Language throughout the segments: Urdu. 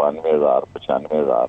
92,000 95,000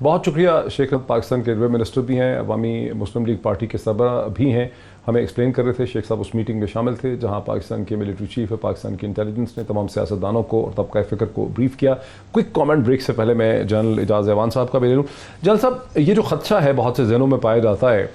بہت شکریہ شیخ احمد، پاکستان کے ریلوے منسٹر بھی ہیں، عوامی مسلم لیگ پارٹی کے سربراہ بھی ہیں، ہمیں ایکسپلین کر رہے تھے. شیخ صاحب اس میٹنگ میں شامل تھے جہاں پاکستان کے ملٹری چیف ہے، پاکستان کی انٹیلیجنس نے تمام سیاستدانوں کو اور طبقہ فکر کو بریف کیا. کوئک کامنٹ بریک سے پہلے میں جنرل اعجاز ایوان صاحب کا بھی لے لوں. جنرل صاحب، یہ جو خدشہ ہے بہت سے ذہنوں میں پایا جاتا ہے،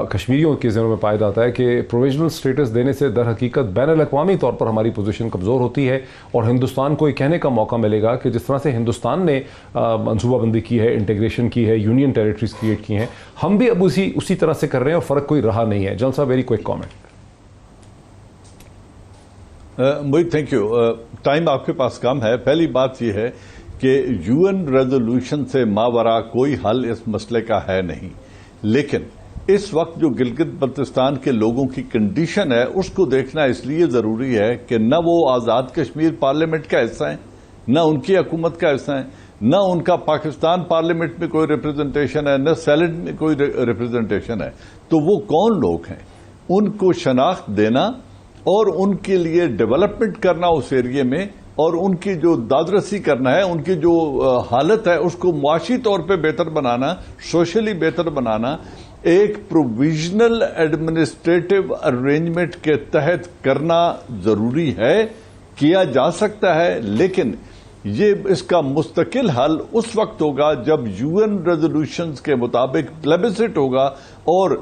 کشمیریوں کے ذہنوں میں پایا جاتا ہے کہ پروویژنل سٹیٹس دینے سے در حقیقت بین الاقوامی طور پر ہماری پوزیشن کمزور ہوتی ہے اور ہندوستان کو یہ کہنے کا موقع ملے گا کہ جس طرح سے ہندوستان نے منصوبہ بندی کی ہے، انٹیگریشن کی ہے، یونین ٹیریٹریز کریٹ کی ہیں، ہم بھی اب اسی طرح سے کر رہے ہیں اور فرق کوئی رہا نہیں ہے. جنرل صاحب، very quick comment. Mohit, thank you. Time آپ کے پاس کم ہے. پہلی بات یہ ہے کہ یو این ریزولوشن سے ماورا کوئی حل اس مسئلے کا ہے نہیں، لیکن اس وقت جو گلگت بلتستان کے لوگوں کی کنڈیشن ہے اس کو دیکھنا اس لیے ضروری ہے کہ نہ وہ آزاد کشمیر پارلیمنٹ کا حصہ ہیں، نہ ان کی حکومت کا حصہ ہیں، نہ ان کا پاکستان پارلیمنٹ میں کوئی ریپرزنٹیشن ہے، نہ سینٹ میں کوئی ریپرزنٹیشن ہے. تو وہ کون لوگ ہیں؟ ان کو شناخت دینا اور ان کے لیے ڈیولپمنٹ کرنا اس ایریے میں، اور ان کی جو دادرسی کرنا ہے، ان کی جو حالت ہے اس کو معاشی طور پہ بہتر بنانا، سوشلی بہتر بنانا، ایک پروویژنل ایڈمنسٹریٹو ارینجمنٹ کے تحت کرنا ضروری ہے. کیا جا سکتا ہے، لیکن اس کا مستقل حل اس وقت ہوگا جب یو این ریزولوشنز کے مطابق پلیبسٹ ہوگا اور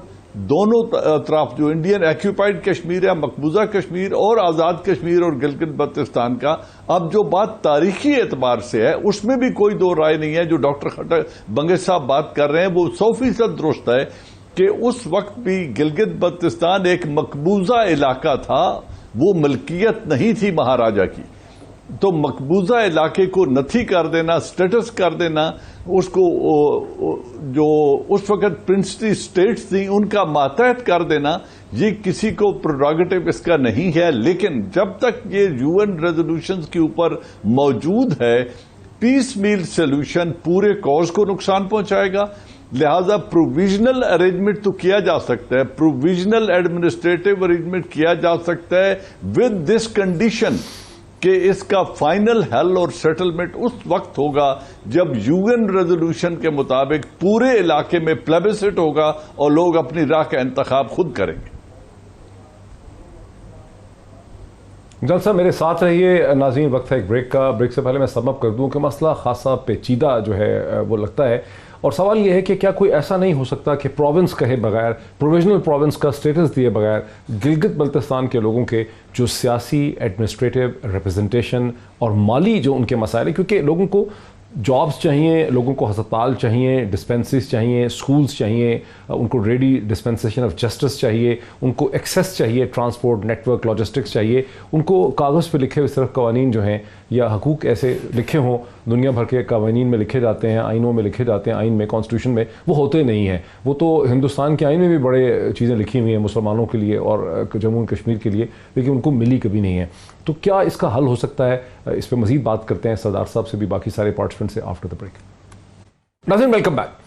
دونوں اطراف، جو انڈین ایکیوپائڈ کشمیر ہے، مقبوضہ کشمیر، اور آزاد کشمیر اور گلگت بلتستان کا. اب جو بات تاریخی اعتبار سے ہے اس میں بھی کوئی دو رائے نہیں ہے. جو ڈاکٹر بنگش صاحب بات کر رہے ہیں وہ 100% درست ہے کہ اس وقت بھی گلگت بلتستان ایک مقبوضہ علاقہ تھا، وہ ملکیت نہیں تھی مہاراجا کی. تو مقبوضہ علاقے کو نتھی کر دینا، سٹیٹس کر دینا، اس کو جو اس وقت پرنسلی سٹیٹس تھیں ان کا ماتحت کر دینا، یہ کسی کو پروگیٹو اس کا نہیں ہے. لیکن جب تک یہ یو این ریزولوشنز کے اوپر موجود ہے، پیس میل سولوشن پورے کاز کو نقصان پہنچائے گا. لہذا پروویژنل ارینجمنٹ تو کیا جا سکتا ہے، پروویژنل ایڈمنسٹریٹو ارینجمنٹ کیا جا سکتا ہے ود دس کنڈیشن کہ اس کا فائنل حل اور سیٹلمنٹ اس وقت ہوگا جب یو این ریزولوشن کے مطابق پورے علاقے میں پلیبسٹ ہوگا اور لوگ اپنی راہ کا انتخاب خود کریں گے. جنرل صاحب میرے ساتھ رہیے. ناظرین، وقت ہے ایک بریک کا. بریک سے پہلے میں سم اپ کر دوں کہ مسئلہ خاصا پیچیدہ جو ہے وہ لگتا ہے، اور سوال یہ ہے کہ کیا کوئی ایسا نہیں ہو سکتا کہ پروونس کہے بغیر، پروویژنل پروونس کا سٹیٹس دیے بغیر، گلگت بلتستان کے لوگوں کے جو سیاسی، ایڈمنسٹریٹو، ریپرزنٹیشن اور مالی جو ان کے مسائل ہیں، کیونکہ لوگوں کو جابز چاہیے، لوگوں کو ہسپتال چاہیے، ڈسپینسریز چاہیے، سکولز چاہیے، ان کو ریڈی ڈسپینسیشن آف جسٹس چاہیے، ان کو ایکسیس چاہیے، ٹرانسپورٹ نیٹ ورک، لاجسٹکس چاہیے، ان کو کاغذ پہ لکھے ہوئے صرف قوانین جو ہیں یا حقوق ایسے لکھے ہوں، دنیا بھر کے قوانین میں لکھے جاتے ہیں، آئینوں میں لکھے جاتے ہیں، آئین میں، کانسٹیٹیوشن میں، وہ ہوتے نہیں ہیں. وہ تو ہندوستان کے آئین میں بھی بڑے چیزیں لکھی ہوئی ہیں مسلمانوں کے لیے اور جموں کشمیر کے لیے، لیکن ان کو ملی کبھی نہیں ہے. تو کیا اس کا حل ہو سکتا ہے؟ اس پہ مزید بات کرتے ہیں سردار صاحب سے بھی، باقی سارے پارٹیسپینٹ سے آفٹر دا بریک. ناظرین ویلکم بیک.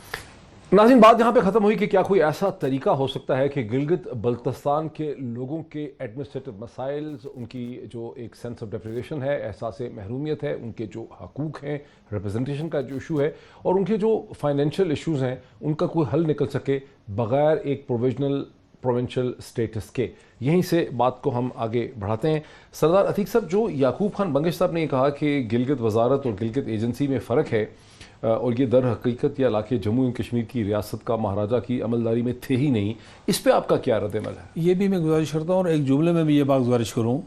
ناظرین، بات یہاں پہ ختم ہوئی کہ کیا کوئی ایسا طریقہ ہو سکتا ہے کہ گلگت بلتستان کے لوگوں کے ایڈمنسٹریٹو مسائل، ان کی جو ایک سینس آف ڈیپریویشن ہے، احساس محرومیت ہے، ان کے جو حقوق ہیں، ریپرزنٹیشن کا جو ایشو ہے، اور ان کے جو فائنینشیل ایشوز ہیں، ان کا کوئی حل نکل سکے بغیر ایک پروویژنل پروونشل سٹیٹس کے؟ یہیں سے بات کو ہم آگے بڑھاتے ہیں. سردار عتیق صاحب، جو یعقوب خان بنگش صاحب نے یہ کہا کہ گلگت وزارت اور گلگت ایجنسی میں فرق ہے، اور یہ در حقیقت یہ علاقے جموں اینڈ کشمیر کی ریاست کا مہاراجہ کی عملداری میں تھے ہی نہیں، اس پہ آپ کا کیا رد عمل ہے؟ یہ بھی میں گزارش کرتا ہوں، اور ایک جملے میں بھی یہ بات گزارش کروں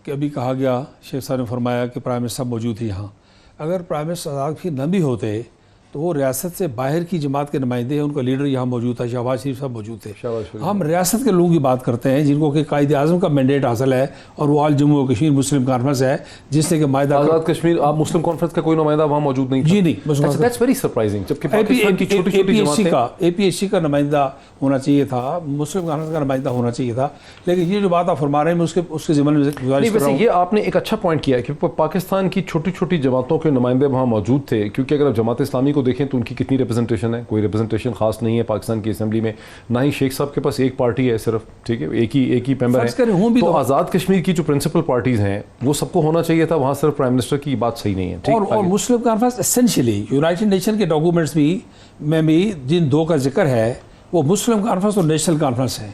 کہ ابھی کہا گیا، شیخ صاحب نے فرمایا کہ پرائم منسٹر صاحب موجود تھے یہاں. اگر پرائم منسٹر آزاد بھی نہ بھی ہوتے تو وہ ریاست سے باہر کی جماعت کے نمائندے ہیں، ان کا لیڈر یہاں موجود تھا، شہباز شریف صاحب موجود تھے. ہم ریاست کے لوگوں کی بات کرتے ہیں جن کو کہ قائد اعظم کا مینڈیٹ حاصل ہے، اور وہ آل جموں و کشمیر مسلم کانفرنس ہے جس نے کہ معاہدہ آزاد کشمیر، آپ مسلم کانفرنس کا کوئی نمائندہ وہاں موجود نہیں؟ جی نہیں، دیٹس ویری سرپرائزنگ. جبکہ پاکستان کی چھوٹی چھوٹی جماعتیں، اے پی ایس سی کا نمائندہ ہونا چاہیے تھا، مسلم کانفرنس کا نمائندہ ہونا چاہیے تھا. لیکن یہ جو بات آپ فرما رہے ہیں میں اس کے ضمن میں گزارش کر رہا ہوں. یہ آپ نے ایک اچھا پوائنٹ کیا ہے کہ پاکستان کی چھوٹی چھوٹی جماعتوں کے نمائندے وہاں موجود تھے، کیونکہ اگر آپ جماعت اسلامی کو دیکھیں تو ان کی کتنی ریپرزنٹیشن ہے, کوئی ریپرزنٹیشن خاص نہیں ہے پاکستان کی اسمبلی میں, نہ ہی شیخ صاحب کے پاس ایک پارٹی ہے صرف, ٹھیک ہے, ایک ہی ممبر ہے. تو آزاد کشمیر کی جو پرنسپل پارٹیز ہیں وہ سب کو ہونا چاہیے تھا, وہاں صرف پرائم منسٹر کی بات صحیح نہیں ہے. اور مسلم کانفرنس اسینشلی یونائٹڈ نیشن کے ڈاکومنٹس میں بھی جن دو کا ذکر ہے وہ مسلم کانفرنس اور نیشنل کانفرنس ہے.